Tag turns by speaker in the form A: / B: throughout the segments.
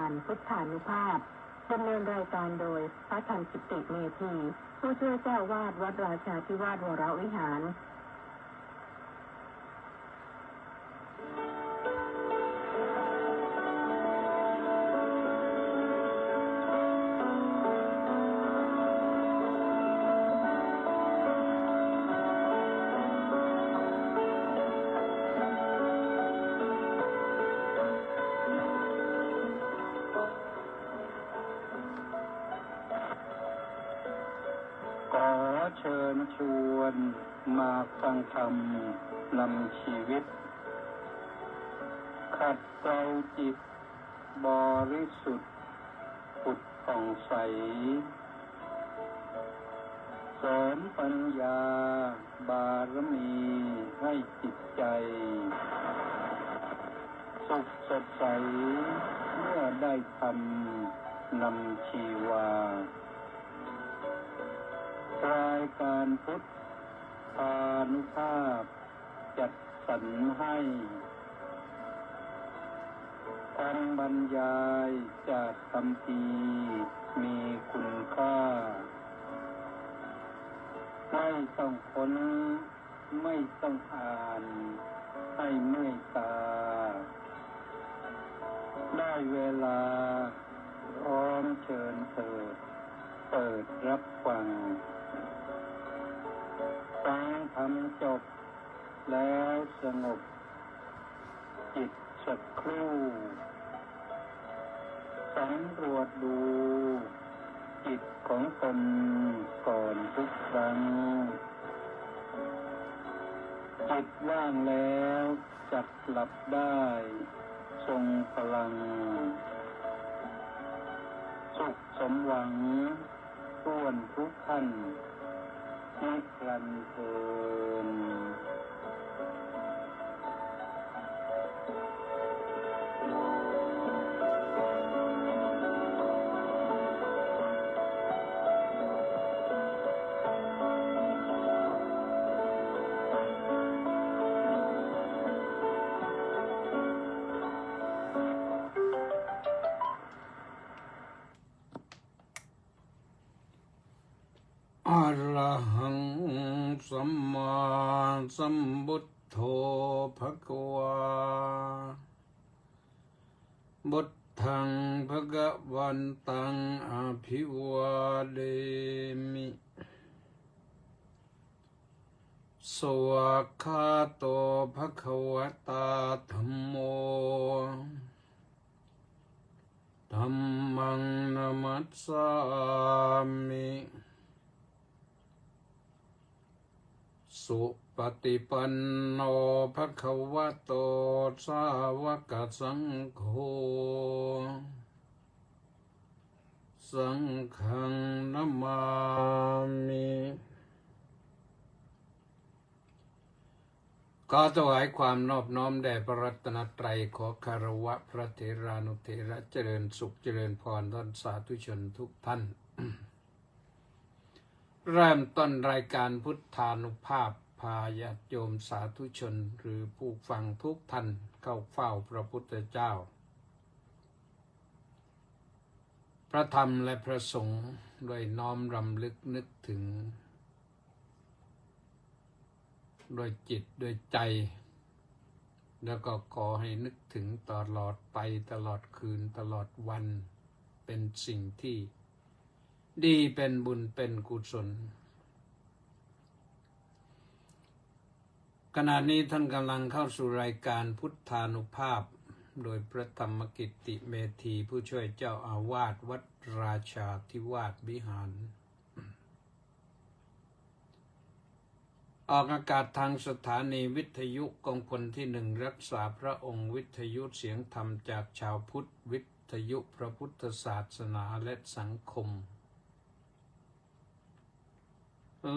A: การพุทธานุภาพดำเนินรายการโดยพระธรรมกิติเมธีผู้ช่วยเจ้าวาดวัดราชาธิวาสวรวิหาร
B: เชิญชวนมาฟังธรรมนำชีวิตขัดเกลาจิตบริสุทธิ์ผุดผ่องใสเสริมปัญญาบารมีให้จิตใจสุขสดใสเมื่อได้ธรรมนำชีวารายการพุทธานุภาพจัดสรรให้การบรรยายจากคัมภีร์มีคุณค่าไม่ต้องค้นไม่ต้องอ่านให้เมื่อยตาได้เวลาพร้อมเชิญเปิดรับฟังฟังธรรมจบแล้วสงบจิตสักครู่สำรวจดูจิตของตนก่อนทุกครั้งจิตว่างแล้วจักหลับได้ทรงพลังสุขสมหวังท้วนทุกท่านนิรันดร์เทอญ
C: อะระหังสัมมาสัมพุทโธภควาพุทธังภะคะวันตังอภิวาเทมิสวากขาโตภะคะวะตาธัมโมธัมมังนะมัสสามิสุปฏิปันโนภะคะวะโตสาวกสังโฆสังฆังนะมามิขอถวายความนอบน้อมแด่พระรัตนตรัยขอคารวะพระเถรานุเถระเจริญสุขเจริญพรท่านสาธุชนทุกท่าน เริ่มต้นรายการพุทธานุภาพพาญาติโยมสาธุชนหรือผู้ฟังทุกท่านเข้าเฝ้าพระพุทธเจ้าพระธรรมและพระสงฆ์ด้วยน้อมรำลึกนึกถึงด้วยจิตด้วยใจแล้วก็ขอให้นึกถึงตลอดไปตลอดคืนตลอดวันเป็นสิ่งที่ดีเป็นบุญเป็นกุศลขณะนี้ท่านกำลังเข้าสู่รายการพุทธานุภาพโดยพระธรรมกิติเมธีผู้ช่วยเจ้าอาวาสวัดราชาธิวาสวิหารออกอากาศทางสถานีวิทยุกองพลที่1รักษาพระองค์วิทยุเสียงธรรมจากชาวพุทธวิทยุพระพุทธศาสนาและสังคม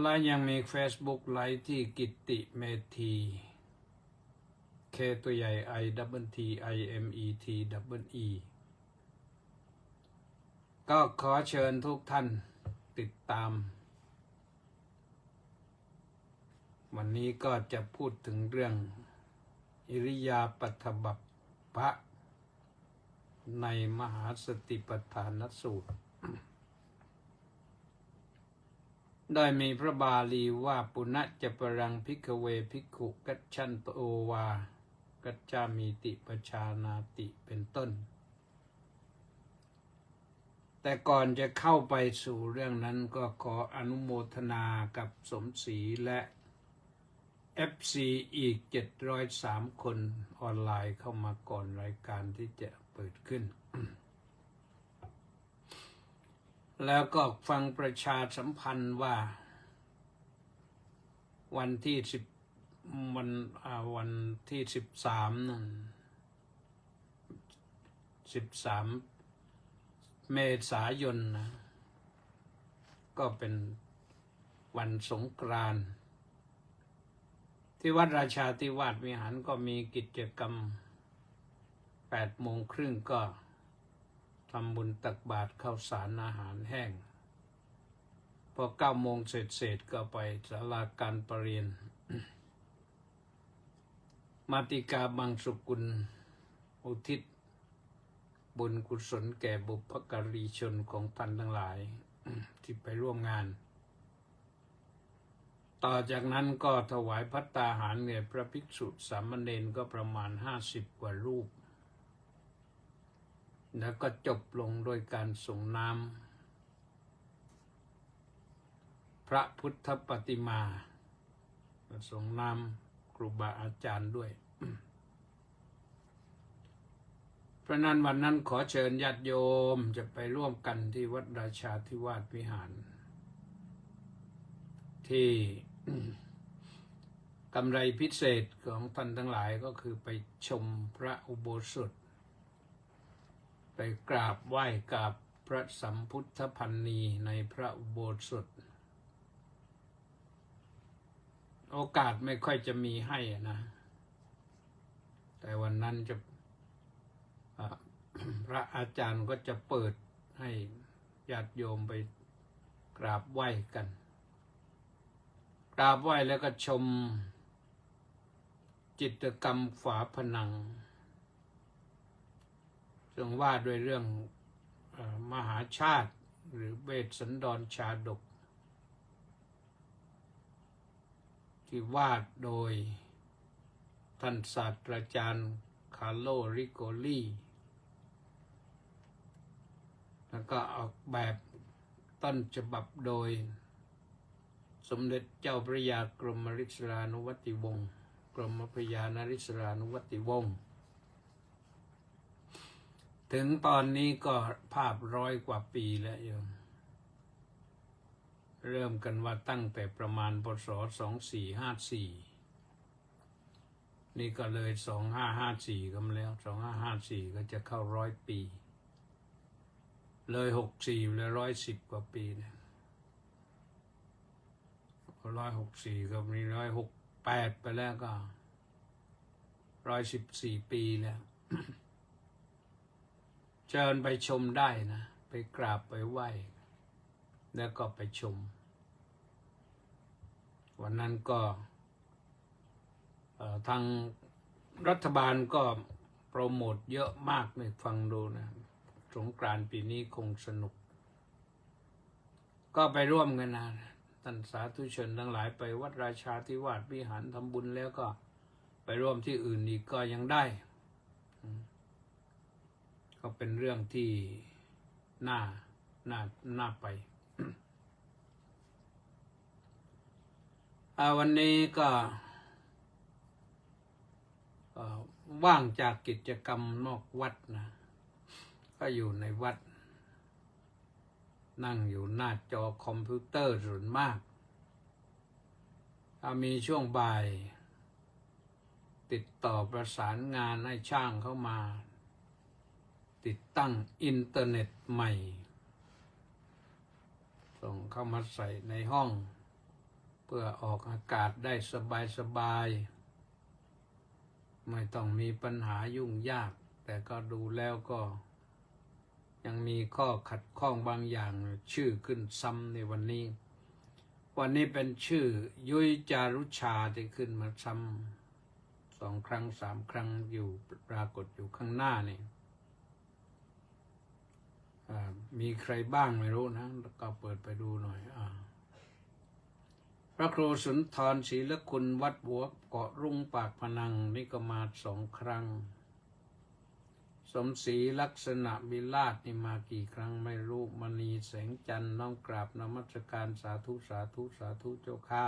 C: และยังมี Facebook ไลฟ์ที่กิติเมธี K ตัวใหญ่ I double T I M E T double E ก็ขอเชิญทุกท่านติดตามวันนี้ก็จะพูดถึงเรื่องอิริยาปถบัพพะ ในมหาสติปัฏฐานสูตร ได้มีพระบาลีว่าปุณจปรังภิกขเวภิกขุกัจฉันโตวากัจจามิติปชานาติเป็นต้น แต่ก่อนจะเข้าไปสู่เรื่องนั้นก็ขออนุโมทนากับสมศรีและ FC อีก703 คนออนไลน์เข้ามาก่อนรายการที่จะเปิดขึ้น แล้วก็ฟังประชาสัมพันธ์ว่าวันที่13นั่น13 เมษายนนะก็เป็นวันสงกรานต์ที่วัดราชาธิวาสวิหารก็มีกิจกรรม8 โมงครึ่งก็ทำบุญตักบาตรข้าวสารอาหารแห้งพอ9 โมงเสร็จก็ไปศาลาการประเรียน มาติกาบางสุกุลอุทิศบุญกุศลแก่บุพการีชนของท่านทั้งหลาย ที่ไปร่วมงาน ต่อจากนั้นก็ถวายภัตตาหารแก่พระภิกษุสามเณรก็ประมาณ50 กว่ารูปแล้วก็จบลงโดยการส่งน้ำพระพุทธปฏิมาส่งน้ำครูบาอาจารย์ด้วย เพราะนั้นวันนั้นขอเชิญญาติโยมจะไปร่วมกันที่วัดราชาธิวาสวิหาร ที่ กำไรพิเศษของท่านทั้งหลายก็คือไปชมพระอุโบสถไปกราบไหว้กับพระสัมพุทธพันนีในพระอุโบสถโอกาสไม่ค่อยจะมีให้นะแต่วันนั้นจะพระอาจารย์ก็จะเปิดให้ญาติโยมไปกราบไหว้กันกราบไหว้แล้วก็ชมจิตรกรรมฝาผนังซึ่งว่าด้วยเรื่องมหาชาติหรือเวสสันดรชาดกที่วาดโดยท่านศาสตราจารย์คาร์โล ริโกลีแล้วก็ออกแบบต้นฉบับโดยสมเด็จเจ้าพระยากรมริศรานุวัติวงศ์กรมพระยานริศรานุวัติวงศ์ถึงตอนนี้ก็ภาพ100 กว่าปีแล้วโยมเริ่มกันว่าตั้งแต่ประมาณพ.ศ. 2454นี่ก็เลย2554กันแล้ว2554ก็จะเข้า100 ปีเลย64แล้ว110 กว่าปีเนี่ย164ก็มี168ไปแล้วก็114 ปีแล้ว เชิญไปชมได้นะไปกราบไปไหว้แล้วก็ไปชมวันนั้นก็ทางรัฐบาลก็โปรโมทเยอะมากเลยฟังดูนะสงกรานต์ปีนี้คงสนุกก็ไปร่วมกันนะท่านสาธุชนทั้งหลายไปวัดราชาธิวาสวิหารทำบุญแล้วก็ไปร่วมที่อื่นอีกก็ยังได้ก็เป็นเรื่องที่น่าไป วันนี้ก็ว่างจากกิจกรรมนอกวัดนะก็อยู่ในวัดนั่งอยู่หน้าจอคอมพิวเตอร์ส่วนมากถ้ามีช่วงบ่ายติดต่อประสานงานให้ช่างเข้ามาติดตั้งอินเทอร์เน็ตใหม่ส่งเข้ามาใส่ในห้องเพื่อออกอากาศได้สบายไม่ต้องมีปัญหายุ่งยากแต่ก็ดูแล้วก็ยังมีข้อขัดข้องบางอย่างชื่อขึ้นซ้ำในวันนี้เป็นชื่อยุ้ยจารุชาที่ขึ้นมาซ้ำ2 ครั้ง 3 ครั้งอยู่ปรากฏอยู่ข้างหน้านี่ มีใครบ้างไม่รู้นะก็เปิดไปดูหน่อยพระครูสุนทรศรีละคุณวัดหัวเกาะรุ่งปากพนังนี่ก็มา2 ครั้ง สมศรีลักษณะวิราชนี่มากี่ครั้งไม่รู้มณีแสงจันทร์น้องกราบนมัสการสาธุสาธุสาธุเจ้าค่ะ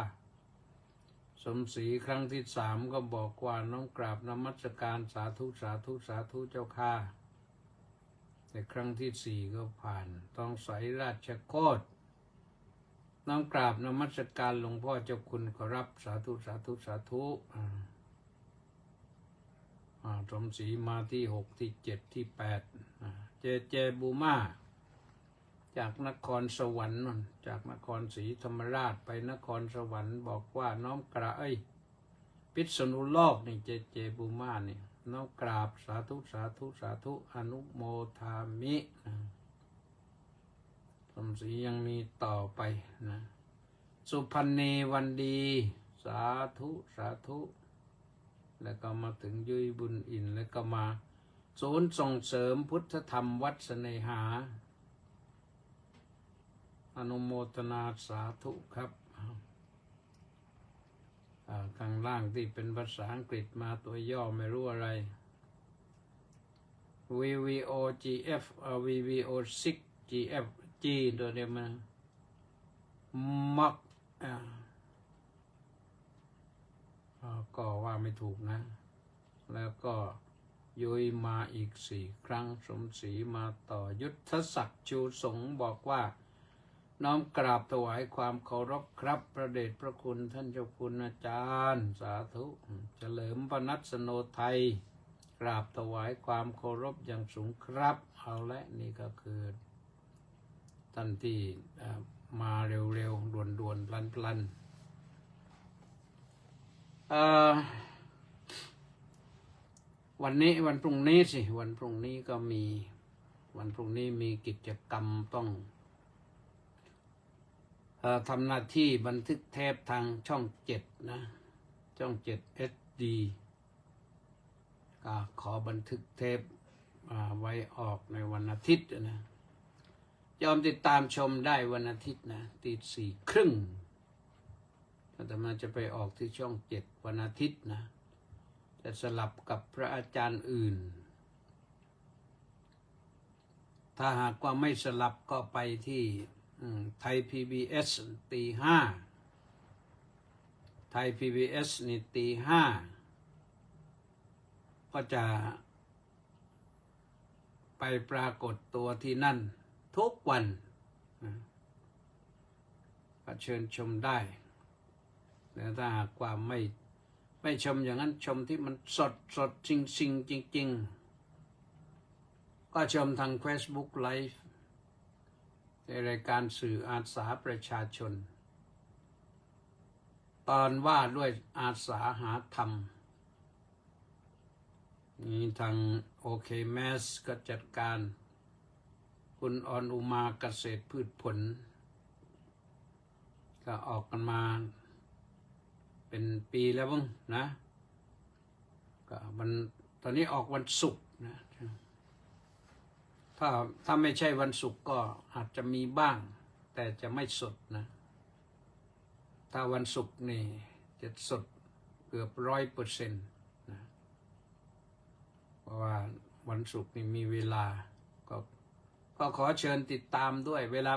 C: สมศรีครั้งที่3ก็บอกว่าน้องกราบนมัสการสาธุสาธุสาธุเจ้าค่ะแต่ครั้งที่4ก็ผ่านต้องใสราชโคตรน้องกราบนมัสการหลวงพ่อเจ้าคุณขอรับสาธุสาธุสาธุสมศรีมาที่6ที่7ที่8เจบูมาจากนครสวรรค์จากนครศรีธรรมราชไปนครสวรรค์บอกว่าน้อมกราบพิษณุโลกนี่เจบูมานี่น้อมกราบสาธุสาธุสาธุอนุโมทามิสมศรียังมีต่อไปนะสุพรรณีวันดีสาธุสาธุแล้วก็มาถึงยุยบุญอินแล้วก็มาศูนย์ส่งเสริมพุทธธรรมวัดเสน่หาอนุโมทนาสาธุครับข้างล่างที่เป็นภาษาอังกฤษมาตัวย่อไม่รู้อะไร VVOGF VVO6GF G ตัวเดียวมันมักก็ว่าไม่ถูกนะแล้วก็ยุยมาอีก4 ครั้งสมศรีมาต่อยุทธศักดิ์ชูสงฆ์บอกว่าน้อมกราบถวายความเคารพครับพระเดชพระคุณท่านเจ้าคุณอาจารย์สาธุเฉลิมพนัสโนไทยกราบถวายความเคารพอย่างสูงครับเอาละนี่ก็คือท่านที่มาเร็วๆด่วนๆพลันๆวันนี้วันพรุ่งนี้สิวันพรุ่งนี้ก็มีวันพรุ่งนี้มีกิจกรรมต้องทำหน้าที่บันทึกเทปทางช่อง7นะช่อง7 SD ก็ขอบันทึกเทปไว้ออกในวันอาทิตย์นะยอมติดตามชมได้วันอาทิตย์นะตี 4:30อาตมาจะไปออกที่ช่อง7วันอาทิตย์นะจะสลับกับพระอาจารย์อื่นถ้าหากว่าไม่สลับก็ไปที่ไทย PBS ตี 5ไทย PBS นี่ตี 5ก็จะไปปรากฏตัวที่นั่นทุกวันก็เชิญชมได้แต่ถ้าหากว่าไม่ชมอย่างนั้นชมที่มันสดจริงก็ชมทาง Facebook Live ในรายการสื่ออาสาประชาชนตอนว่าด้วยอาสาหาธรรมนี่ทางโอเคแมสก็จัดการคุณออนอุมาเกษตรพืชผลก็ออกกันมาเป็นปีแล้วบ้างนะก็ตอนนี้ออกวันศุกร์นะถ้าไม่ใช่วันศุกร์ก็อาจจะมีบ้างแต่จะไม่สดนะถ้าวันศุกร์นี่จะสดเกือบ100%นะเพราะว่าวันศุกร์นี่มีเวลาก็ขอเชิญติดตามด้วยเวลา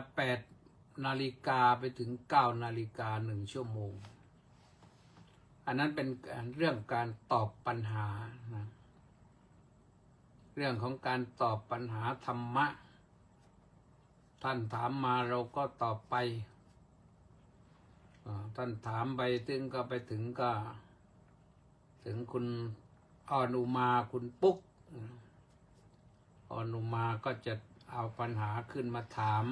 C: 8 นาฬิกาไปถึง9 นาฬิกา1 ชั่วโมงอันนั้นเป็นเรื่องการตอบปัญหานะเรื่องของการตอบปัญหาธรรมะท่านถามมาเราก็ตอบไปท่านถามไปถึงคุณอนุมาคุณปุ๊กอนุมาก็จะเอาปัญหาขึ้นมาถาม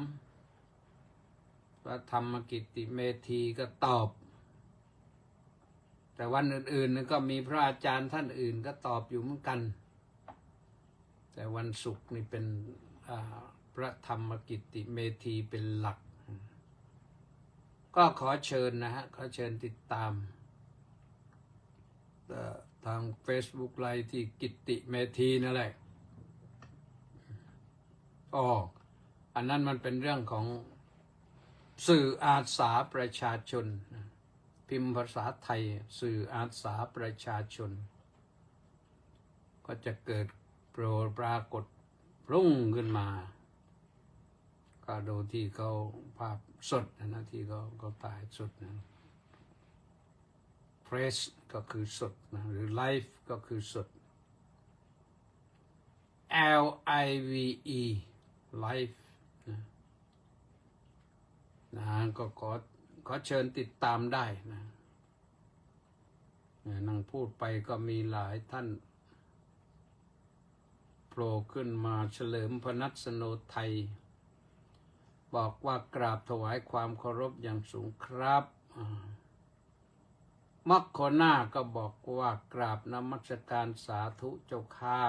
C: พระธรรมกิตติเมธีก็ตอบแต่วันอื่นๆก็มีพระอาจารย์ท่านอื่นก็ตอบอยู่เหมือนกันแต่วันศุกร์นี่เป็นพระธรรมกิตติเมธีเป็นหลักก็ขอเชิญนะฮะขอเชิญติดตามทาง Facebook ไลฟ์ที่กิตติเมธีนั่นแหละ อันนั้นมันเป็นเรื่องของสื่ออาสาประชาชนพิมพ์ภาษาไทยสื่ออาสาประชาชนก็จะเกิดปรากฏรุ่งขึ้นมาก็ดูที่เขาภาพสดนะที่เขาถ่ายสดนะเพรสก็คือสดนะหรือไลฟ์ก็คือสด LIVE ไลฟ์นะก็ขอเชิญติดตามได้นะนั่งพูดไปก็มีหลายท่านโผล่ขึ้นมาเฉลิมพนัสโนไทยบอกว่ากราบถวายความเคารพอย่างสูงครับมัคโคนาก็บอกว่ากราบนมัสการสาธุเจ้าค่า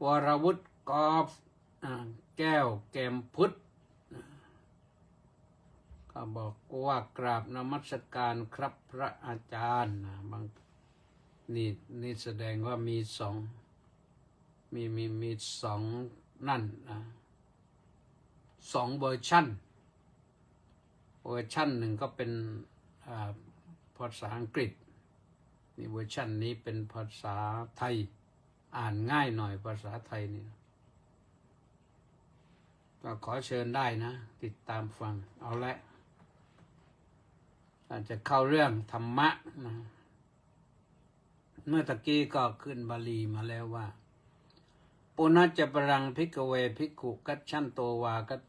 C: วรวุฒิกอล์ฟแก้วแกมพุทธก็บอกว่ากราบนมัสการครับพระอาจารย์บางนี่แสดงว่ามีสองมีสองนั่นสองเวอร์ชันหนึ่งก็เป็นภาษาอังกฤษนี่เวอร์ชันนี้เป็นภาษาไทยอ่านง่ายหน่อยภาษาไทยนี่ก็ขอเชิญได้นะติดตามฟังเอาละอาจจะเข้าเรื่องธรรมะนะเมื่อตะกี้ก็ขึ้นบาลีมาแล้วว่าปุณจปรังภิกขเวภิกขุกัจฉันโตวากัจ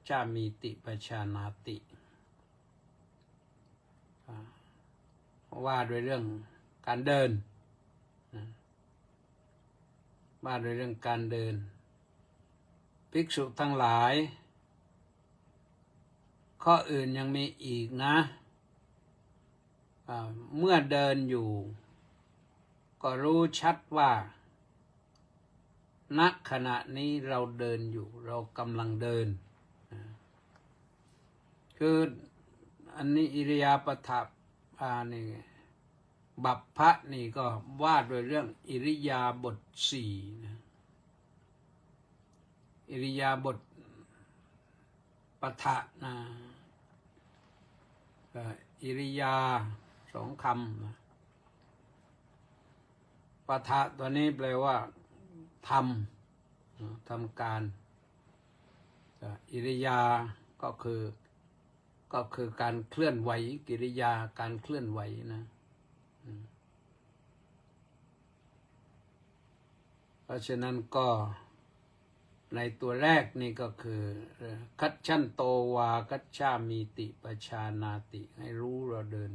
C: ฉามีติปชานาติว่าด้วยเรื่องการเดินว่าด้วยเรื่องการเดินภิกษุทั้งหลายข้ออื่นยังมีอีกนะเมื่อเดินอยู่ก็รู้ชัดว่าณขณะนี้เราเดินอยู่เรากำลังเดินคืออันนี้อิริยาปถนี่บัพพะนี่ก็ว่าด้วยเรื่องอิริยาบถสี่นะอิริยาบถปทะนะอิริยาสองคำนะปทะตัวนี้แปลว่าทำการอิริยาก็คือการเคลื่อนไหวกิริยาการเคลื่อนไหวนะเพราะฉะนั้นก็ในตัวแรกนี่ก็คือคัจฉันโตวากัจฉามีติปชานาติให้รู้เราเดิน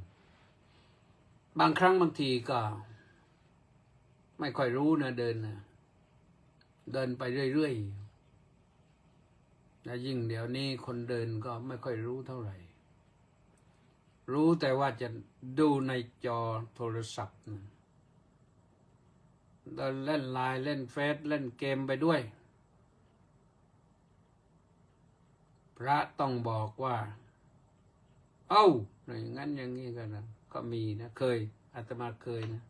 C: บางครั้งบางทีก็ไม่ค่อยรู้นะเดินไปเรื่อยๆแล้วยิ่งเดี๋ยวนี้คนเดินก็ไม่ค่อยรู้เท่าไหร่รู้แต่ว่าจะดูในจอโทรศัพท์เดินเล่นไลน์เล่นเฟซเล่นเกมไปด้วยพระต้องบอกว่าอย่างนั้นอย่างนี้กันนะก็มีนะเคยอาตมาเคยนะ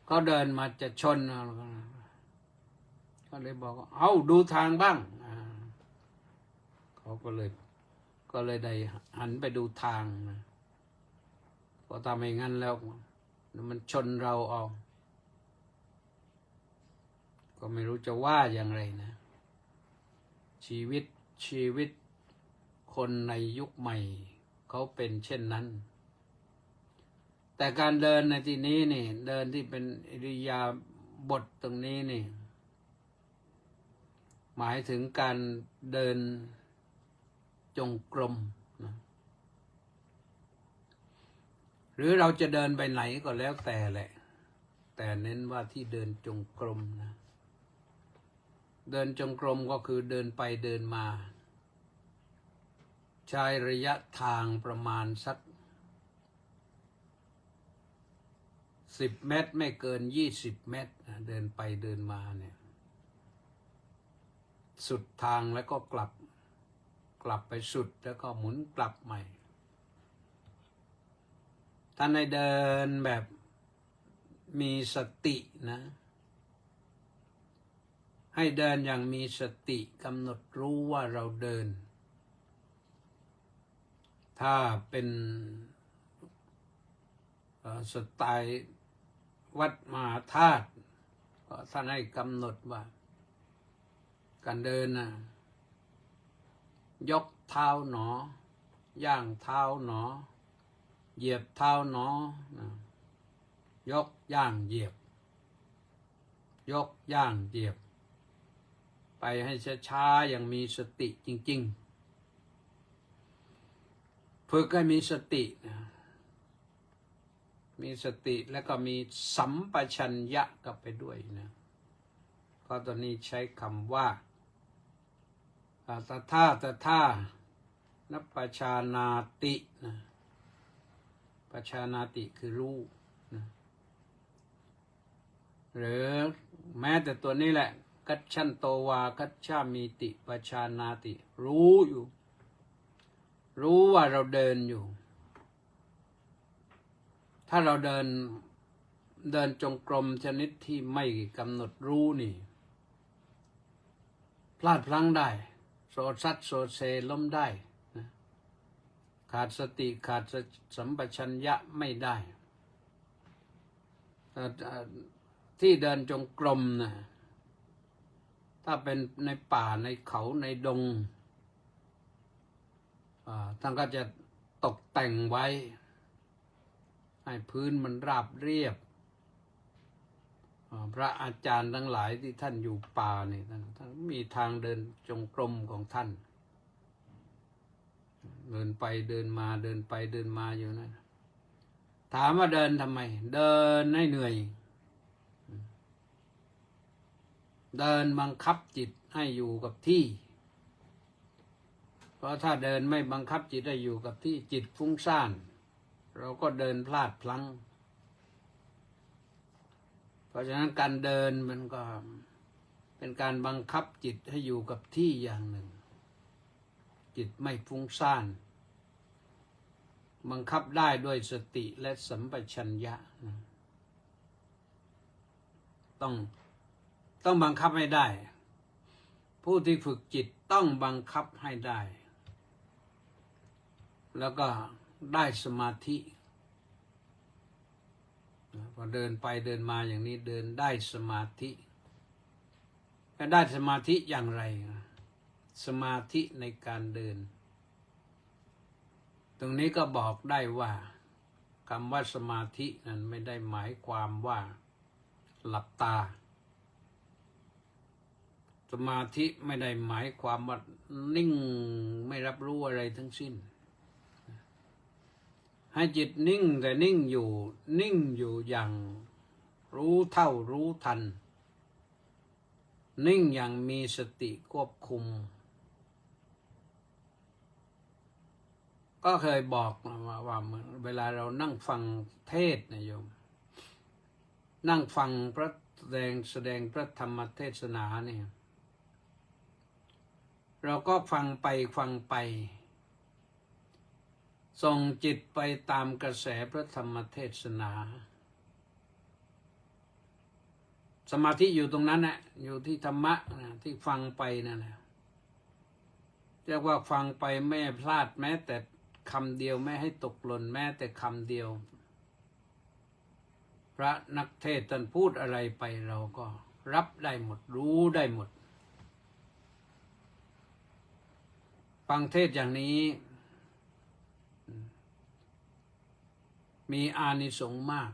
C: เขาเดินมาจะชนก็เลยบอกว่าดูทางบ้างเขาก็เลยได้หันไปดูทางนะพอทำอย่างนั้นแล้วมันชนเราเอาก็ไม่รู้จะว่าอย่างไรนะชีวิตคนในยุคใหม่เขาเป็นเช่นนั้นแต่การเดินในที่นี้นี่เดินที่เป็นอิริยาบถตรงนี้นี่หมายถึงการเดินจงกรมนะหรือเราจะเดินไปไหนก็แล้วแต่แหละแต่เน้นว่าที่เดินจงกรมนะเดินจงกรมก็คือเดินไปเดินมาใช้ระยะทางประมาณสัก10 เมตรไม่เกิน20 เมตรเดินไปเดินมาเนี่ยสุดทางแล้วก็กลับไปสุดแล้วก็หมุนกลับใหม่ท่านให้เดินแบบมีสตินะ ให้เดินอย่างมีสติกำหนดรู้ว่าเราเดินถ้าเป็นสไตล์วัดมหาธาตุก็ท่านให้กำหนดว่าการเดินนะยกเท้าหนอย่างเท้าหนอเหยียบเท้าหนอยกย่างเหยียบยกย่างเหยียบไปให้ช้าๆอย่างมีสติจริงๆฝึกให้มีสตินะมีสติแล้วก็มีสัมปชัญญะกลับไปด้วยนะเพราะตอนนี้ใช้คำว่าตถานัปปชานาตินะปชานาติคือรู้นะหรือแม้แต่ตัวนี้แหละกัจฉันโตวากัจฉามิติปชานาติรู้อยู่รู้ว่าเราเดินอยู่ถ้าเราเดินจงกรมชนิดที่ไม่กำหนดรู้นี่พลาดพลั้งได้โสดซัดโสดเซล้มได้นะขาดสติขาดสัมปชัญญะไม่ได้ที่เดินจงกรมนะถ้าเป็นในป่าในเขาในดงท่านก็จะตกแต่งไว้ให้พื้นมันราบเรียบพระอาจารย์ทั้งหลายที่ท่านอยู่ป่านี่ท่านมีทางเดินจงกรมของท่านเดินไปเดินมาเดินไปเดินมาอยู่นั่นถามว่าเดินทำไมเดินให้เหนื่อยเดินบังคับจิตให้อยู่กับที่เพราะถ้าเดินไม่บังคับจิตให้อยู่กับที่จิตฟุ้งซ่านเราก็เดินพลาดพลั้งเพราะฉะนั้นการเดินมันก็เป็นการบังคับจิตให้อยู่กับที่อย่างหนึ่งจิตไม่ฟุ้งซ่านบังคับได้ด้วยสติและสัมปชัญญะต้องบังคับให้ได้ผู้ที่ฝึกจิตต้องบังคับให้ได้แล้วก็ได้สมาธิพอเดินไปเดินมาอย่างนี้เดินได้สมาธิก็ได้สมาธิอย่างไรสมาธิในการเดินตรงนี้ก็บอกได้ว่าคำว่าสมาธินั้นไม่ได้หมายความว่าหลับตาสมาธิไม่ได้หมายความว่านิ่งไม่รับรู้อะไรทั้งสิ้นให้จิตนิ่งแต่นิ่งอยู่อย่างรู้เท่ารู้ทันนิ่งอย่างมีสติควบคุมก็เคยบอกว่าเวลาเรานั่งฟังเทศน์นะโยมนั่งฟังพระแสดงพระธรรมเทศนาเนี่ยเราก็ฟังไปส่งจิตไปตามกระแสพระธรรมเทศนาสมาธิอยู่ตรงนั้นนะอยู่ที่ธรรมะนะที่ฟังไปนั่นแหละเรียกว่าฟังไปไม่พลาดแม้แต่คำเดียวไม่ให้ตกหล่นแม้แต่คำเดียวพระนักเทศน์ท่านพูดอะไรไปเราก็รับได้หมดรู้ได้หมดฟังเทศน์อย่างนี้มีอานิสงส์มาก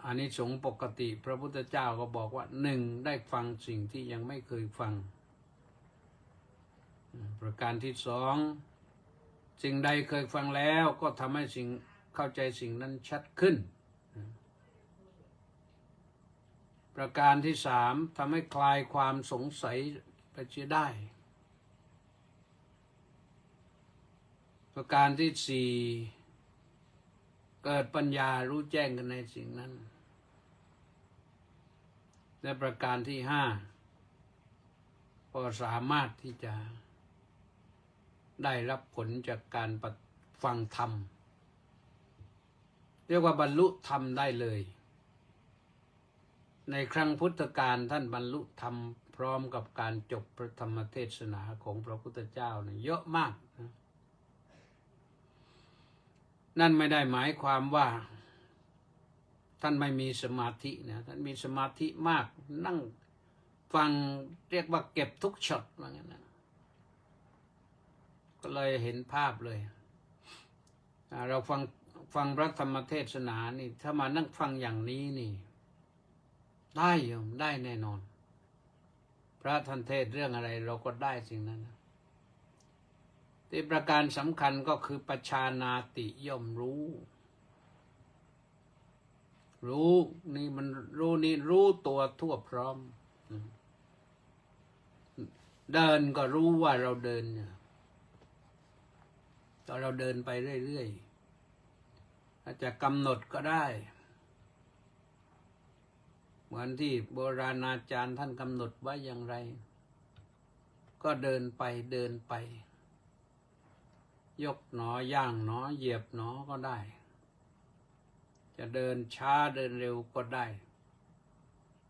C: อานิสงส์ปกติพระพุทธเจ้าก็บอกว่าหนึ่งได้ฟังสิ่งที่ยังไม่เคยฟังประการที่สองสิ่งใดเคยฟังแล้วก็ทำให้เข้าใจสิ่งนั้นชัดขึ้นประการที่สามทำให้คลายความสงสัยไปเสียได้ประการที่สี่เกิดปัญญารู้แจ้งกันในสิ่งนั้นและประการที่ห้าก็สามารถที่จะได้รับผลจากการฟังธรรมเรียกว่าบรรลุธรรมได้เลย ในครั้งพุทธกาลท่านบรรลุธรรมพร้อมกับการจบพระธรรมเทศนาของพระพุทธเจ้าเนี่ยเยอะมากนะนั่นไม่ได้หมายความว่าท่านไม่มีสมาธินะท่านมีสมาธิมากนั่งฟังเรียกว่าเก็บทุกช็อตว่างั้นนะก็เลยเห็นภาพเลยเราฟังพระธรรมเทศนานี่ถ้ามานั่งฟังอย่างนี้นี่ได้โยมได้แน่นอนพระท่านเทศเรื่องอะไรเราก็ได้สิ่งนั้นที่ประการสำคัญก็คือปัจฉานาติย่อมรู้นี่มันรู้นี่รู้ตัวทั่วพร้อมเดินก็รู้ว่าเราเดินเนี่ยตอนเราเดินไปเรื่อยๆอาจจะกำหนดก็ได้เหมือนที่โบราณอาจารย์ท่านกำหนดไว้อย่างไรก็เดินไปยกหนอย่างหนอเหยียบหนอก็ได้จะเดินช้าเดินเร็วก็ได้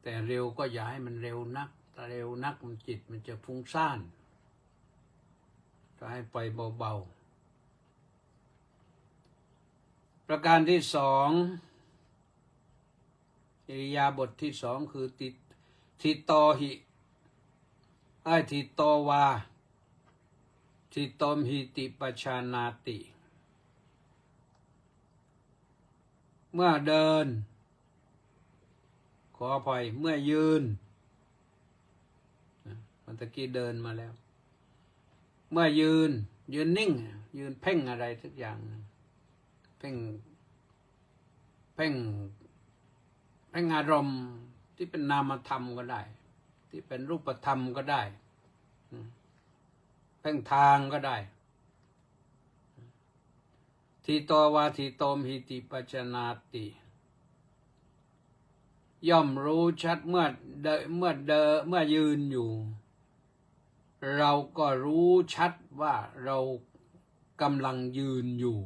C: แต่เร็วก็อย่าให้มันเร็วนักถ้าเร็วนักมันจิตมันจะฟุ้งซ่านก็ให้ไปเบาๆประการที่สองอิริยาบถที่สองคือทิโตหิทิโตวาทิโตมหิติปัจฉานาติเมื่อเดินขออภัยเมื่อยืนเมื่อกี้เดินมาแล้วเมื่อยืนนิ่งยืนเพ่งอะไรทุกอย่างเพ่งอารมณ์ที่เป็นนามธรรมก็ได้ที่เป็นรูปธรรมก็ได้เพ่งทางก็ได้ทิโตวาทิโตมหิติปัจฉานาติย่อมรู้ชัดเมื่อยืนอยู่เราก็รู้ชัดว่าเรากำลังยืนอยู่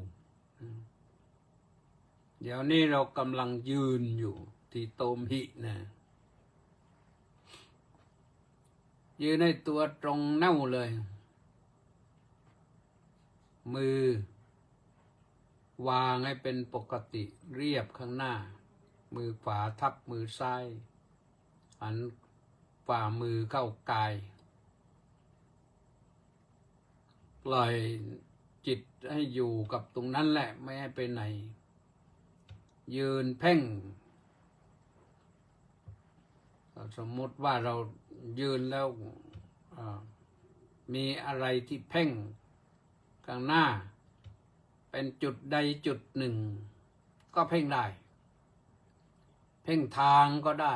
C: เดี๋ยวนี้เรากำลังยืนอยู่ทิโตมหินะยืนในตัวตรงแน่วเลยมือวางให้เป็นปกติเรียบข้างหน้ามือขวาทับมือซ้ายหันฝ่ามือเข้ากายปล่อยจิตให้อยู่กับตรงนั้นแหละไม่ให้ไปไหนยืนเพ่งสมมติว่าเรายืนแล้วมีอะไรที่เพ่งข้างหน้าเป็นจุดใดจุดหนึ่งก็เพ่งได้เพ่งทางก็ได้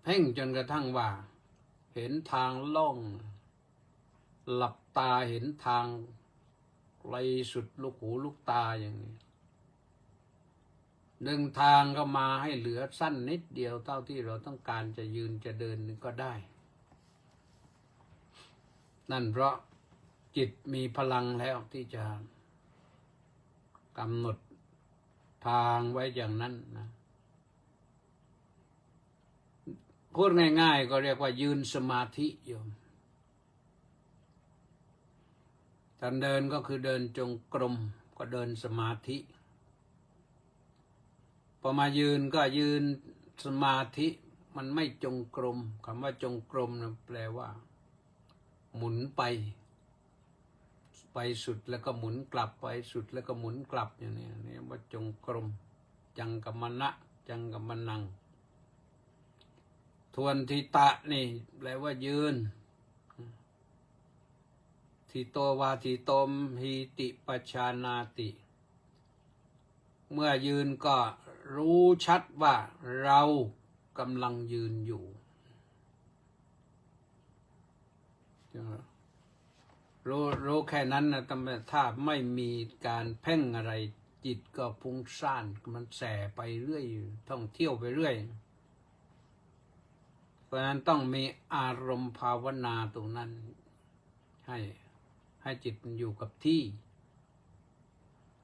C: เพ่งจนกระทั่งว่าเห็นทางล่องหลับตาเห็นทางไกลสุดลูกหูลูกตาอย่างนี้ดึงทางก็มาให้เหลือสั้นนิดเดียวเท่าที่เราต้องการจะยืนจะเดินก็ได้นั่นเพราะจิตมีพลังแล้วที่จะกำหนดทางไว้อย่างนั้นนะพูดง่ายๆก็เรียกว่ายืนสมาธิโยมตอนเดินก็คือเดินจงกรมก็เดินสมาธิพอมายืนก็ยืนสมาธิมันไม่จงกรมคำว่าจงกรมนะแปลว่าหมุนไปสุดแล้วก็หมุนกลับไปสุดแล้วก็หมุนกลับอย่างนี้นี่ว่าจงกรมจังกัมมนะจังกัมมนังทวนทิตะนี่แปลว่ายืนทิโตวาทิโตมหิติปัจฉานาติเมื่อยืนก็รู้ชัดว่าเรากำลังยืนอยู่รู้แค่นั้นนะถ้าไม่มีการเพ่งอะไรจิตก็ฟุ้งซ่านมันแส่ไปเรื่อยท่องเที่ยวไปเรื่อยเพราะฉะนั้นต้องมีอารมณ์ภาวนาตรงนั้นให้จิตมันอยู่กับที่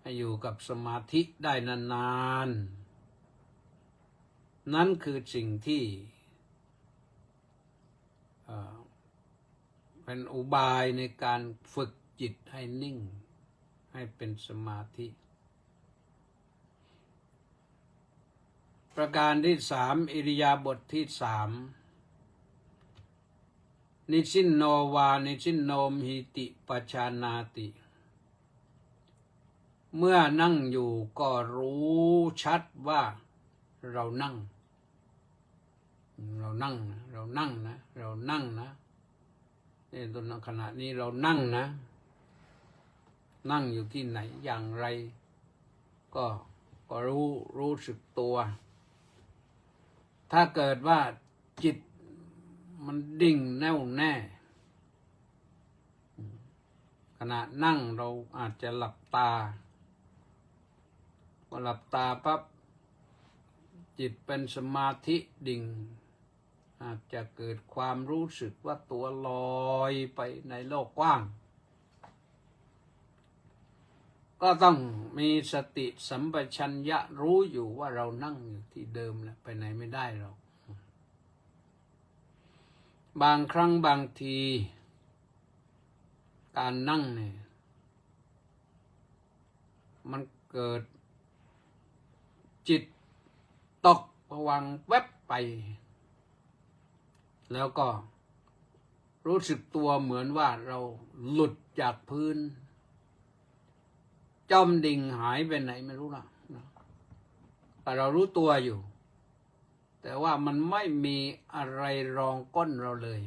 C: ให้อยู่กับสมาธิได้นาน นั่นคือสิ่งที่เป็นอุบายในการฝึกจิตให้นิ่งให้เป็นสมาธิประการที่สามอิริยาบถที่สามนิชินโนวานิชินโนมหิติปชานาติเมื่อนั่งอยู่ก็รู้ชัดว่าเรานั่งเรานั่งนะเรานั่งนะเรานั่งนะนี่ตอนขณะนี้เรานั่งนะนั่งอยู่ที่ไหนอย่างไรก็รู้สึกตัวถ้าเกิดว่าจิตมันดิ่งแน่วแน่ขณะนั่งเราอาจจะหลับตาพอหลับตาปั๊บจิตเป็นสมาธิดิ่งอาจจะเกิดความรู้สึกว่าตัวลอยไปในโลกกว้างก็ต้องมีสติสัมปชัญญะรู้อยู่ว่าเรานั่งอยู่ที่เดิมแล้วไปไหนไม่ได้หรอกบางครั้งบางทีการนั่งเนี่ยมันเกิดจิตตกผวังค์แวบไปแล้วก็รู้สึกตัวเหมือนว่าเราหลุดจากพื้นจมดิ่งหายไปไหนไม่รู้นะแต่เรารู้ตัวอยู่แต่ว่ามันไม่มีอะไรรองก้นเราเลย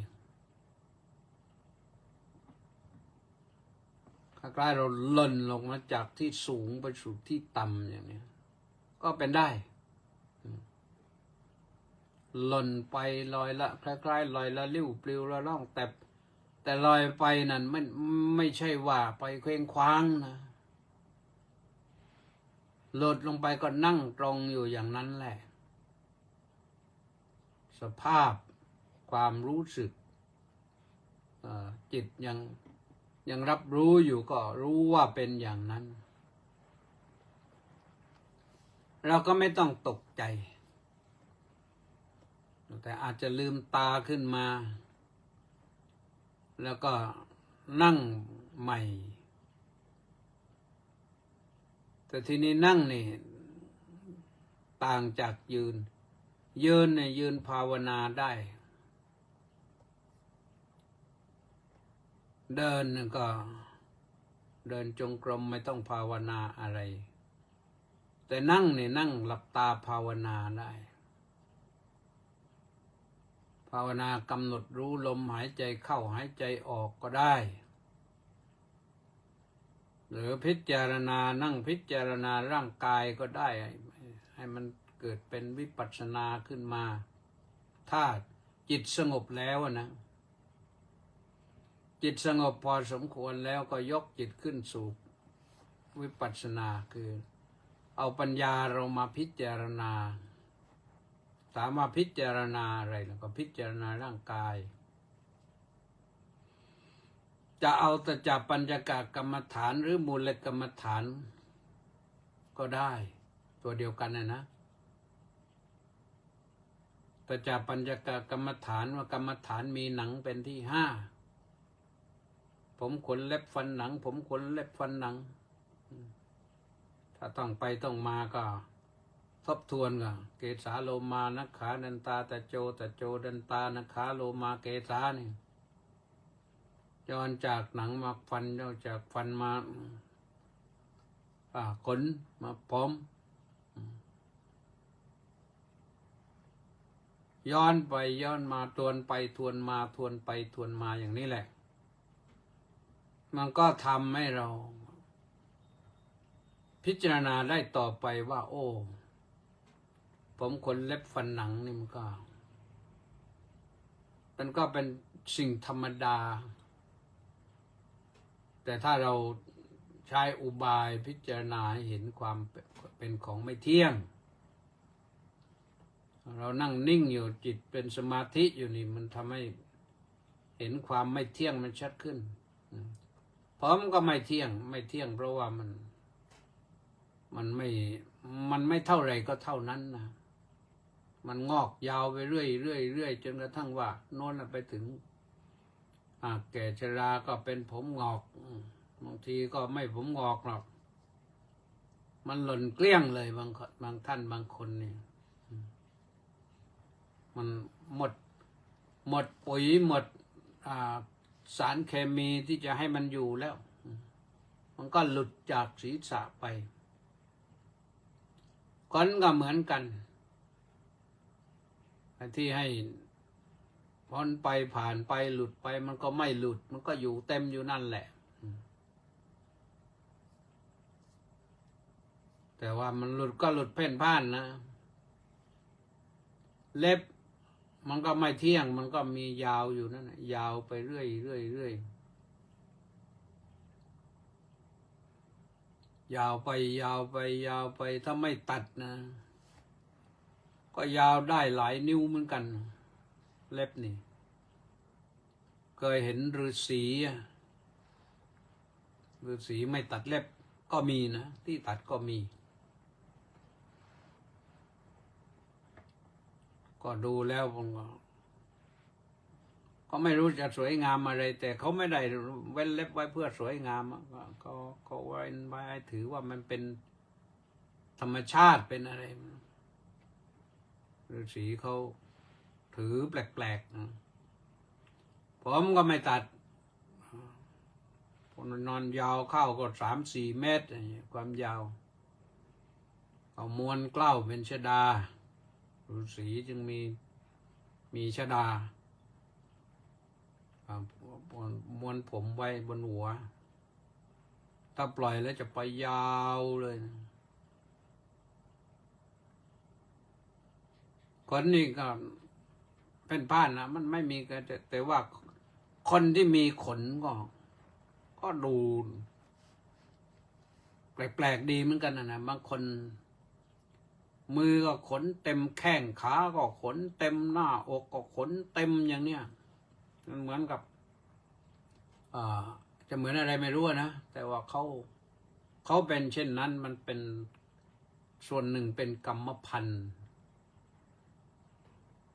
C: คล้ายๆเราหล่นลงมาจากที่สูงไปสู่ที่ต่ำอย่างนี้ก็เป็นได้หล่นไปลอยละคล้ายๆลอยละลิ้วปลิวละล่องแต่ลอยไปนั่นไม่ใช่ว่าไปเคว้งคว้างนะหลุดลงไปก็นั่งตรงอยู่อย่างนั้นแหละสภาพความรู้สึกจิตยังรับรู้อยู่ก็รู้ว่าเป็นอย่างนั้นเราก็ไม่ต้องตกใจแต่อาจจะลืมตาขึ้นมาแล้วก็นั่งใหม่แต่ทีนี้นั่งนี่ต่างจากยืนเนี่ยยืนภาวนาได้เดินก็เดินจงกรมไม่ต้องภาวนาอะไรแต่นั่งนี่นั่งหลับตาภาวนาได้ภาวนากำหนดรู้ลมหายใจเข้าหายใจออกก็ได้หรือพิจารณานั่งพิจารณาร่างกายก็ได้ให้มันเกิดเป็นวิปัสสนาขึ้นมาถ้าจิตสงบแล้วนะจิตสงบพอสมควรแล้วก็ยกจิตขึ้นสู่วิปัสสนาคือเอาปัญญาเรามาพิจารณาถามว่าพิจารณาอะไรแล้วก็พิจารณาร่างกายจะเอาแต่จับปัญจกกรรมฐานหรือมูลกรรมฐานก็ได้ตัวเดียวกันนะแต่จับปัญจกกรรมฐานว่ากรรมฐานมีหนังเป็นที่ห้าผมขนเล็บฟันหนังผมขนเล็บฟันหนังถ้าต้องไปต้องมาก็ทบทวนก็เกสาโลมานักขาดันตาตะโจดันตานักขาโลมาเกสานี่ย้อนจากหนังมาฟันย้อนจากฟันมาขนมาผมย้อนไปย้อนมาทวนไปทวนมาทวนไปทวนมาอย่างนี้แหละมันก็ทำให้เราพิจารณาได้ต่อไปว่าโอ้ผมขนเล็บฟันหนังนี่มันก็เป็นสิ่งธรรมดาแต่ถ้าเราใช้อุบายพิจารณาให้เห็นความเป็นของไม่เที่ยงเรานั่งนิ่งอยู่จิตเป็นสมาธิอยู่นี่มันทำให้เห็นความไม่เที่ยงมันชัดขึ้นพร้อมก็ไม่เที่ยงเพราะว่ามันไม่เท่าไรก็เท่านั้นนะ มันงอกยาวไปเรื่อยจนกระทั่งว่าโน่นไปถึงแก่ชราก็เป็นผมงอกบางทีก็ไม่ผมงอกหรอกมันหล่นเกลี้ยงเลยบางท่านบางคนนี่มันหมดปุ๋ยหมดสารเคมีที่จะให้มันอยู่แล้วมันก็หลุดจากศีรษะไปคนก็เหมือนกันที่ให้พ้นไปผ่านไปหลุดไปมันก็ไม่หลุดมันก็อยู่เต็มอยู่นั่นแหละแต่ว่ามันหลุดก็หลุดเพ่นพ่านนะเล็บมันก็ไม่เที่ยงมันก็มียาวอยู่นั่นยาวไปเรื่อยยาวไปถ้าไม่ตัดนะก็ยาวได้หลายนิ้วเหมือนกันเล็บนี่เคยเห็นฤาษีไม่ตัดเล็บก็มีนะที่ตัดก็มีก็ดูแล้วผมก็ไม่รู้จะสวยงามอะไรแต่เขาไม่ได้เว้นเล็บไว้เพื่อสวยงามเขาไว้ถือว่ามันเป็นธรรมชาติเป็นอะไรฤาษีเขาถือแปลกๆนะผมก็ไม่ตัดคนนอนยาวเข้าก็3-4 เมตรความยาวเอาม้วนเกล้าเป็นชฎาฤาษีจึงมีชฎาม้วนผมไว้บนหัวถ้าปล่อยแล้วจะไปยาวเลยคนนี้ก็เป็นผ้านะมันไม่มีกันแต่ว่าคนที่มีขนก็ดูแปลกๆดีเหมือนกันนะบางคนมือก็ขนเต็มแข้งขาก็ขนเต็มหน้าอกก็ขนเต็มอย่างเนี้ยมันเหมือนกับจะเหมือนอะไรไม่รู้นะแต่ว่าเขาเป็นเช่นนั้นมันเป็นส่วนหนึ่งเป็นกรรมพันธุ์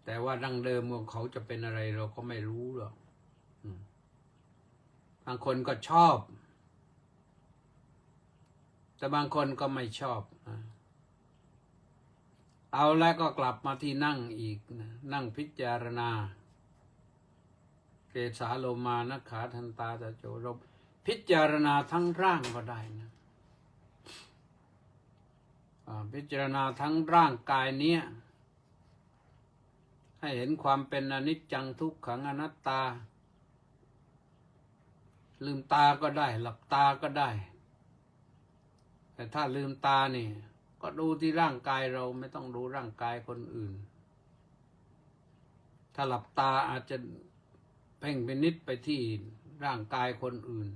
C: แต่ว่าดั้งเดิมของเขาจะเป็นอะไรเราก็ไม่รู้หรอกบางคนก็ชอบแต่บางคนก็ไม่ชอบเอาแล้วก็กลับมาที่นั่งอีกนั่งพิจารณาเกสาโลมานักขาทันตาตะโจรบพิจารณาทั้งร่างก็ได้นะพิจารณาทั้งร่างกายเนี้ยให้เห็นความเป็นอนิจจังทุกขังอนัตตาลืมตาก็ได้หลับตาก็ได้แต่ถ้าลืมตานี่ก็ดูที่ร่างกายเราไม่ต้องดูร่างกายคนอื่นถ้าหลับตาอาจจะเพ่งเป็นนิดไปที่ร่างกายคนอื่น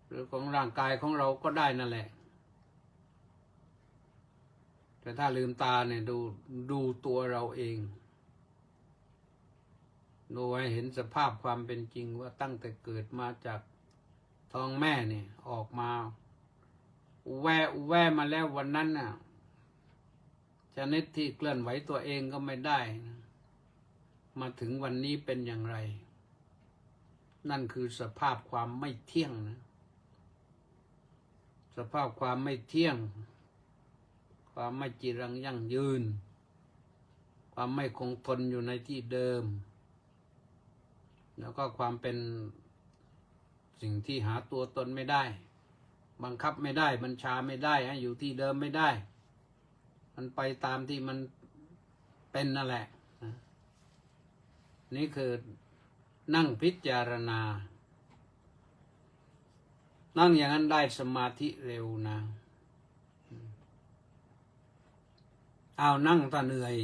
C: หรือของร่างกายของเราก็ได้นั่นแหละแต่ถ้าลืมตาเนี่ยดูตัวเราเองดูให้เห็นสภาพความเป็นจริงว่าตั้งแต่เกิดมาจากท้องแม่เนี่ยออกมาแวะมาแล้ววันนั้นน่ะชนิดที่เคลื่อนไหวตัวเองก็ไม่ได้มาถึงวันนี้เป็นอย่างไรนั่นคือสภาพความไม่เที่ยงนะสภาพความไม่เที่ยงความไม่จีรังยั่งยืนความไม่คงทนอยู่ในที่เดิมแล้วก็ความเป็นสิ่งที่หาตัวตนไม่ได้บังคับไม่ได้บัญชาไม่ได้ให้อยู่ที่เดิมไม่ได้มันไปตามที่มันเป็นนั่นแหละนี่คือนั่งพิจารณานั่งอย่างนั้นได้สมาธิเร็วนะเอานั่งถ้าเหนื่อย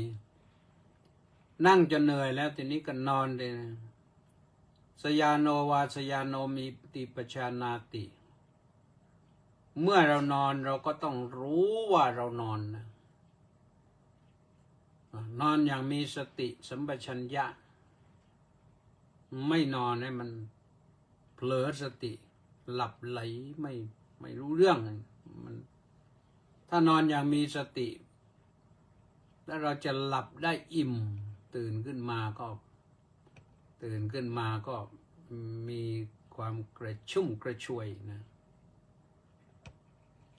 C: นั่งจนเหนื่อยแล้วทีนี้ก็นอนเลยนะสยานโนวาสยานโนมีติปชานาติเมื่อเรานอนเราก็ต้องรู้ว่าเรานอนนะนอนอย่างมีสติสัมปชัญญะไม่นอนให้มันเผลอสติหลับไหลไม่รู้เรื่องมันถ้านอนอย่างมีสติ แล้วเราจะหลับได้อิ่มตื่นขึ้นมาก็มีความกระชุ่มกระชวยนะ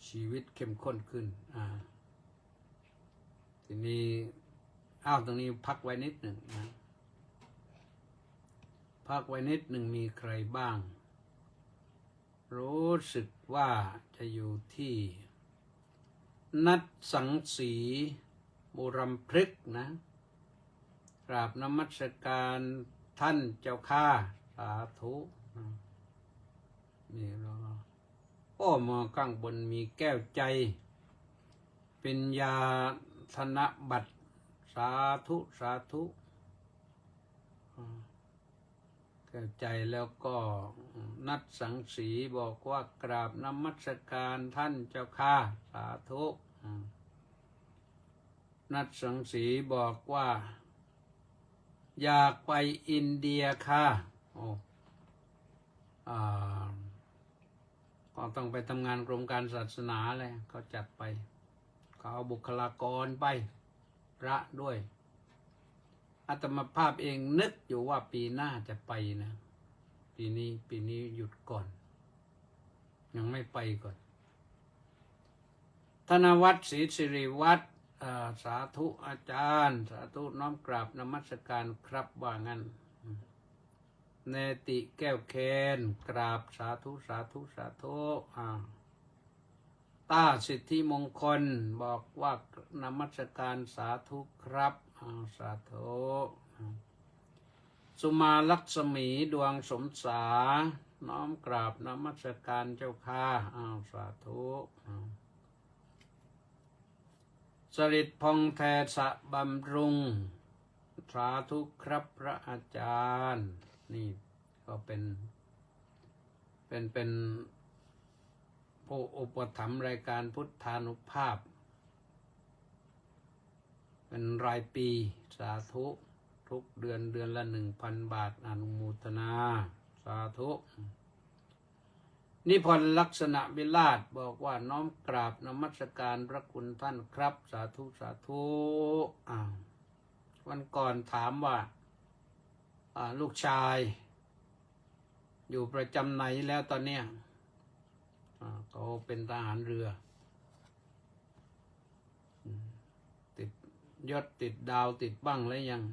C: ชีวิตเข้มข้นขึ้นทีนี้ตรงนี้พักไว้นิดหนึ่งนะพักไว้นิดหนึ่งมีใครบ้างรู้สึกว่าจะอยู่ที่นัดสังสีบุรมพฤกษ์นะกราบนมัสการท่านเจ้าข้าสาธุนี่เรามาข้างบนมีแก้วใจเป็นยาธนบัตรสาธุสาธุแก้วใจแล้วก็นัดสังสีบอกว่ากราบนมัสการท่านเจ้าข้าสาธุนัดสังสีบอกว่าอยากไปอินเดียค่ะก็ต้องไปทำงานกรมการศาสนาเลยเขาจัดไปเขาเอาบุคลากรไปพระด้วยอาตมาภาพเองนึกอยู่ว่าปีหน้าจะไปนะปีนี้หยุดก่อนยังไม่ไปก่อนธนวัฒน์ศรีสิริวัฒน์สาธุอาจารย์สาธุน้อมกราบนมัสการครับว่างั้นเนติแก้วเคนกราบสาธุสาธุสาธุต้าสิทธิมงคลบอกว่านมัสการสาธุครับสาธุสุมาลักษมีดวงสมสาน้อมกราบนมัสการเจ้าค่ะสาธุสริตพงษ์แทสะบำรุงสาธุครับพระอาจารย์นี่ก็เป็นผู้อุปถัมภ์รายการพุทธานุภาพเป็นรายปีสาธุทุกเดือนละ 1,000 บาทอนุโมทนาสาธุนิพนธ์ลักษณะวิราชบอกว่าน้อมกราบนมัสการพระคุณท่านครับสาธุสาธุวันก่อนถามว่าลูกชายอยู่ประจำไหนแล้วตอนเนี้ยเขาเป็นทหารเรือติดยศติดดาวติดบ้างแล้วยัง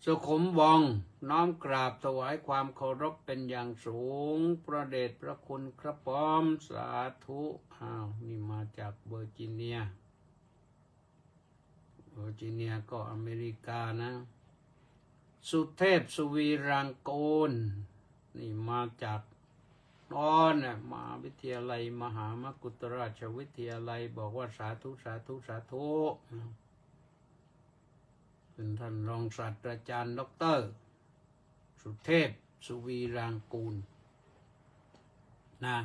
C: สุขุมวงน้อมกราบถวายความเคารพเป็นอย่างสูงพระเดชพระคุณครับพร้อมสาธุนี่มาจากเวอร์จิเนียก็อเมริกานะสุเทพสุวีรังกูลนี่มาจากมหาวิทยาลัยมหามกุฏราชวิทยาลัยบอกว่าสาธุสาธุสาธุเป็นท่านรองศาสตราจารย์ดร.สุเทพสุวีรังกูลนะ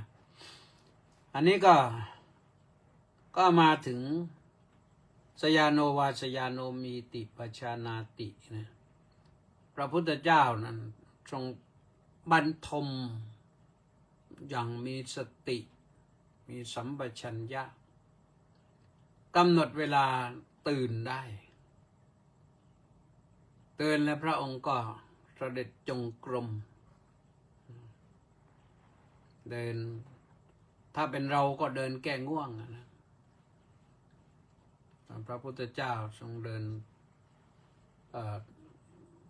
C: อันนี้ก็มาถึงสยานโนวาสยานโนมีติปชานาตินะพระพุทธเจ้านั้นทรงบรรทมอย่างมีสติมีสัมปชัญญะกำหนดเวลาตื่นได้ตื่นแล้วพระองค์ก็เสด็จจงกรมเดินถ้าเป็นเราก็เดินแก้ง่วงนะพระพุทธเจ้าทรงเดิน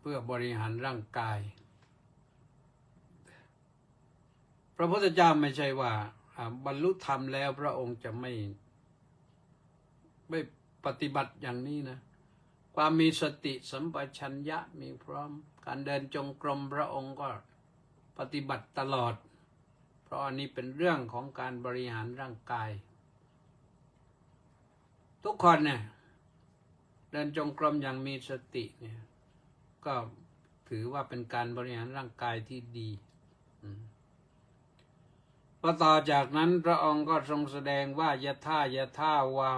C: เพื่อบริหารร่างกายพระพุทธเจ้าไม่ใช่ว่าบรรลุธรรมแล้วพระองค์จะไม่ปฏิบัติอย่างนี้นะความมีสติสัมปชัญญะมีพร้อมการเดินจงกรมพระองค์ก็ปฏิบัติตลอดเพราะอันนี้เป็นเรื่องของการบริหารร่างกายทุกคนเนี่ยเดินจงกรมอย่างมีสติเนี่ยก็ถือว่าเป็นการบริหารร่างกายที่ดีพอต่อจากนั้นพระองค์ก็ทรงแสดงว่ายะท่าวา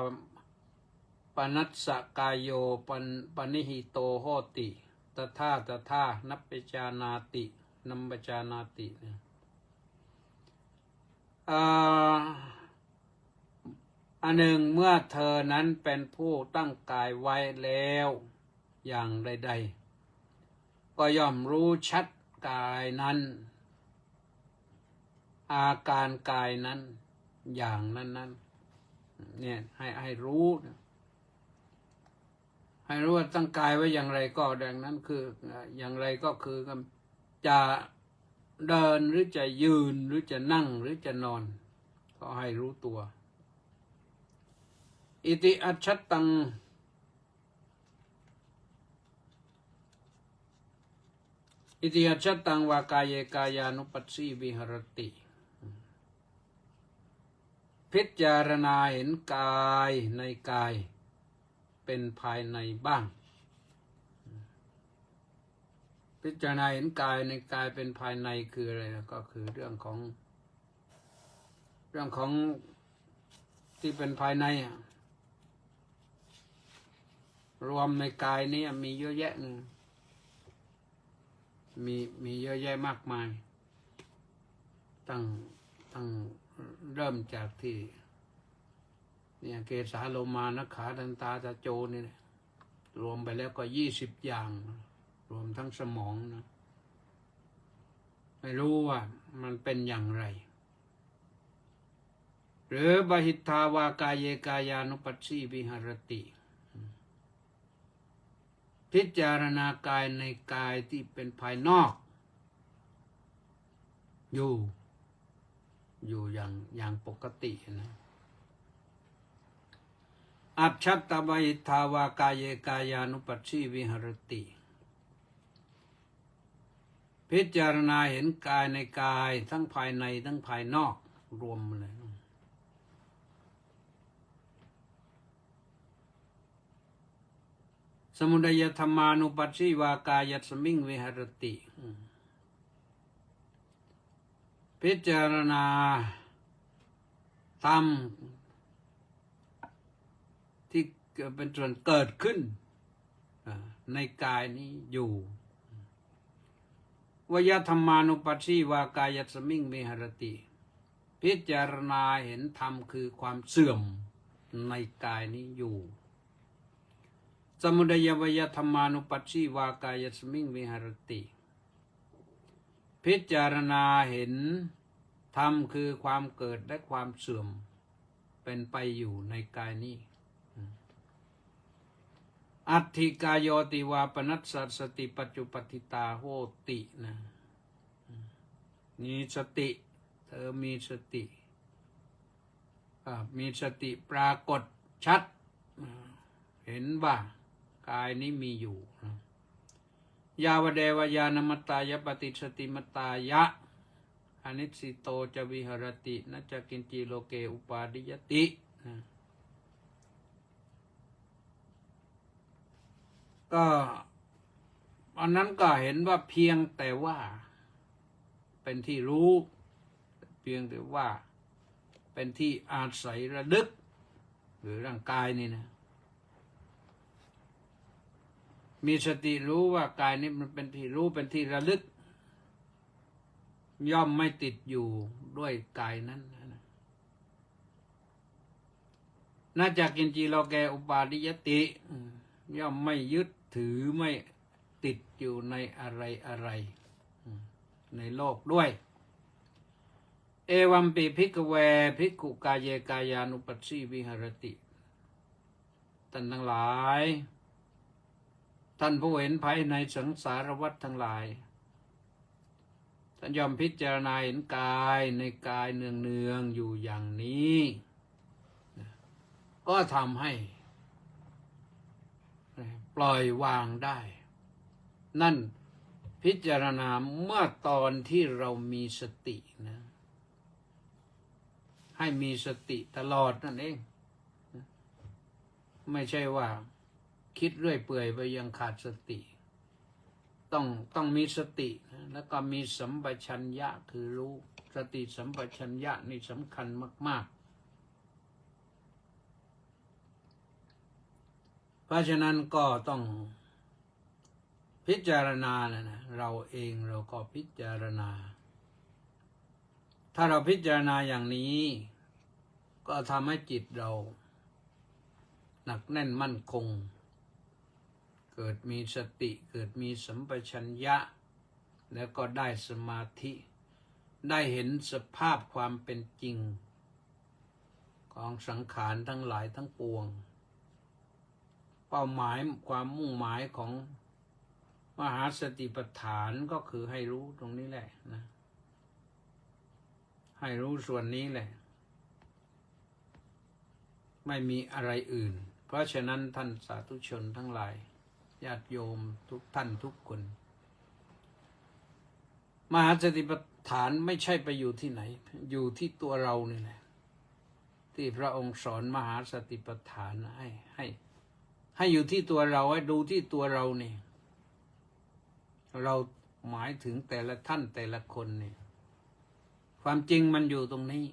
C: ปนัสสะกายโยปนิหิโตโหติตถานัปปจานาตินัมปจานาติ อันหนึ่งเมื่อเธอนั้นเป็นผู้ตั้งกายไว้แล้วอย่างใดๆก็ย่อมรู้ชัดกายนั้นอาการกายนั้นอย่างนั้นเนี่ยให้รู้ให้รู้ว่าตั้งกายไว้อย่างไรก็ดังนั้นคืออย่างไรก็คือจะเดินหรือจะยืนหรือจะนั่งหรือจะนอนก็ให้รู้ตัวอิติอัจฉตังอิติอัจฉตังวากายเยกายานุปัสสีวิหรติพิจารณาเห็นกายในกายเป็นภายในบ้างพิจารณาเห็นกายในกายเป็นภายในคืออะไรก็คือเรื่องของที่เป็นภายในรวมในกายนี้มีเยอะแยะนึงมีเยอะแยะมากมายตั้งเริ่มจากที่เนี่ยเกสาโลมานะขาทันตาตาโจนี่รวมไปแล้วก็20 อย่างรวมทั้งสมองนะไม่รู้ว่ามันเป็นอย่างไรหรือบหิทธาวากายเยกายานุปัสสีวิหรติพิจารณากายในกายที่เป็นภายนอกอยู่อย่างปกตินะอัจฉัตตบหิทธาวากายเยกายานุปัสสีวิหรติพิจารณาเห็นกายในกายทั้งภายในทั้งภายนอกรวมเลยสมุทัยธรรมานุปัสสีวากายัสมิงวิหรติพิจารณาธรรมที่เป็นส่วนเกิดขึ้นในกายนี้อยู่วยธรรมานุปัสสีวากายัสมิงวิหรติพิจารณาเห็นธรรมคือความเสื่อมในกายนี้อยู่สมุทัยวยธรรมานุปัสสีวากายัสมิงวิหรติพิจารณาเห็นธรรมคือความเกิดและความเสื่อมเป็นไปอยู่ในกายนี้อัตถิกายโยติวาปนัสสสติปัจจุปฏิตาโหตินะมีสติเธอมีสติปรากฏชัดเห็นว่ากายนี้มีอยู่ยาวเดวยานมตายปฏิสติมตายะอนิสสิโตจะวิหรตินัจจกินจิโลเกอุปาดิยติก็อันนั้นก็เห็นว่าเพียงแต่ว่าเป็นที่รู้เพียงแต่ว่าเป็นที่อาศัยระลึกหรือร่างกายนี่นะมีสติรู้ว่ากายนี้มันเป็นที่รู้เป็นที่ระลึกย่อมไม่ติดอยู่ด้วยกายนั้นน่าจะกินจีโลแกอุปาดิยติย่อมไม่ยึดถือไม่ติดอยู่ในอะไรในโลกด้วยเอวัมปิภิกขเวภิกขุกายเยกายานุปัสสีวิหรติท่านทั้งหลายท่านผู้เห็นภายในสังสารวัฏทั้งหลายท่านยอมพิจารณาเห็นกายในกายเนืองๆอยู่อย่างนี้ก็ทำให้ปล่อยวางได้นั่นพิจารณาเมื่อตอนที่เรามีสตินะให้มีสติตลอดนั่นเองไม่ใช่ว่าคิดเรื่อยเปื่อยไปยังขาดสติต้องมีสตินะแล้วก็มีสัมปชัญญะคือรู้สติสัมปชัญญะนี่สำคัญมากๆเพราะฉะนั้นก็ต้องพิจารณานะเราเองเราก็พิจารณาถ้าเราพิจารณาอย่างนี้ ก็ทำให้จิตเราหนักแน่นมั่นคงเกิดมีสติเกิดมีสัมปชัญญะแล้วก็ได้สมาธิได้เห็นสภาพความเป็นจริงของสังขารทั้งหลายทั้งปวงเป้าหมายความมุ่งหมายของมหาสติปัฏฐานก็คือให้รู้ตรงนี้แหละนะให้รู้ส่วนนี้แหละไม่มีอะไรอื่นเพราะฉะนั้นท่านสาธุชนทั้งหลายญาติโยมทุกท่านทุกคนมหาสติปัฏฐานไม่ใช่ไปอยู่ที่ไหนอยู่ที่ตัวเรานี่แหละที่พระองค์สอนมหาสติปัฏฐานให้อยู่ที่ตัวเราให้ดูที่ตัวเรานี่เราหมายถึงแต่ละท่านแต่ละคนนี่ความจริงมันอยู่ตรงนี้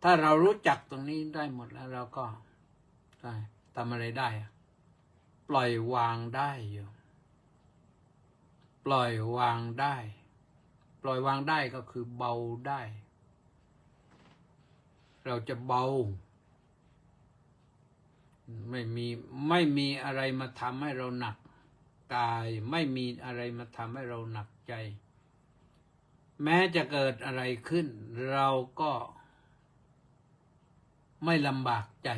C: ถ้าเรารู้จักตรงนี้ได้หมดแล้วเราก็ได้ทำอะไรได้ปล่อยวางได้อยู่ปล่อยวางได้ปล่อยวางได้ก็คือเบาได้เราจะเบาไม่มีอะไรมาทำให้เราหนักกายไม่มีอะไรมาทำให้เราหนักใจแม้จะเกิดอะไรขึ้นเราก็ไม่ลำบากใจ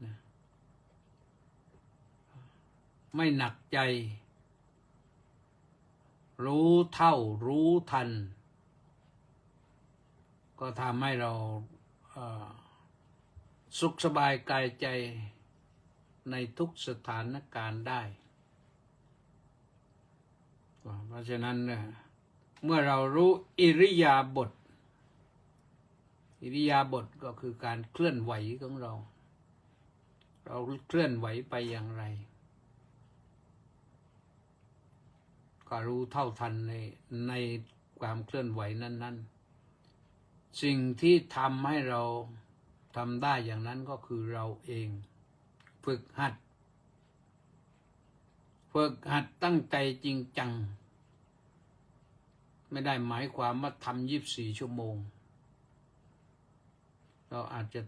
C: นะไม่หนักใจรู้เท่ารู้ทันก็ทำให้เราสุขสบายกายใจในทุกสถานการณ์ได้เพราะฉะนั้นเมื่อเรารู้อิริยาบถอิริยาบถก็คือการเคลื่อนไหวของเราเคลื่อนไหวไปอย่างไรก็รู้เท่าทันในความเคลื่อนไหวนั้นๆสิ่งที่ทำให้เราทำได้อย่างนั้นก็คือเราเองฝึกหัดตั้งใจจริงจังไม่ได้หมายความว่าทำ24 ชั่วโมงเราอาจจะ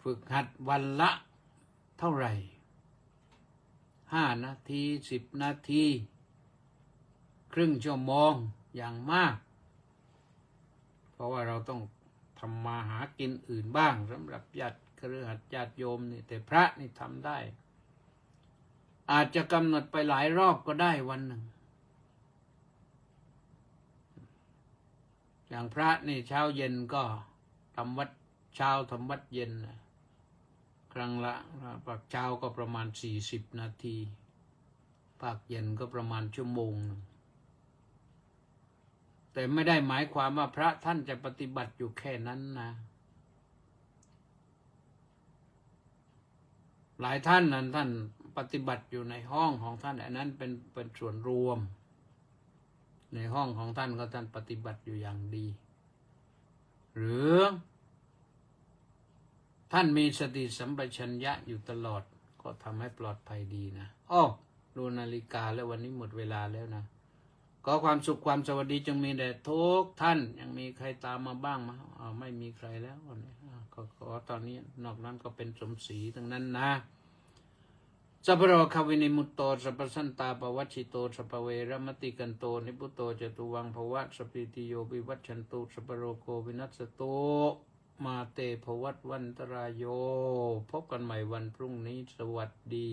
C: ฝึกหัดวันละเท่าไหร่5 นาที10 นาทีครึ่งชั่วโมงอย่างมากเพราะว่าเราต้องทำมาหากินอื่นบ้างสำหรับญาติคฤหัสถ์ญาติโยมนี่แต่พระนี่ทำได้อาจจะกำหนดไปหลายรอบก็ได้วันหนึ่งอย่างพระนี่เช้าเย็นก็ทำวัดเช้าทำวัดเย็นครั้งละภาคเช้าก็ประมาณ40 นาทีภาคเย็นก็ประมาณ1 ชั่วโมงแต่ไม่ได้หมายความว่าพระท่านจะปฏิบัติอยู่แค่นั้นนะหลายท่านนั้นท่านปฏิบัติอยู่ในห้องของท่านอันนั้นเป็นส่วนรวมในห้องของท่านก็ท่านปฏิบัติอยู่อย่างดีหรือท่านมีสติสัมปชัญญะอยู่ตลอดก็ทำให้ปลอดภัยดีนะดูนาฬิกาแล้ววันนี้หมดเวลาแล้วนะขอความสุขความสวัสดีจงมีแด่ทุกท่านยังมีใครตามมาบ้างมาไม่มีใครแล้ววันนี้ก็ขอตอนนี้นอกนั้นก็เป็นสมศรีทั้งนั้นนะสัพพะโรควินิมุตโตสัพพสันตาปวัชชิโตสัพพเวรมติกันโตนิพุตโตจตุวังภวะสปิติโยวิวัชชันตุสัพพะโรโควินัสสตุมาเตภวัตวันตรายโยพบกันใหม่วันพรุ่งนี้สวัสดี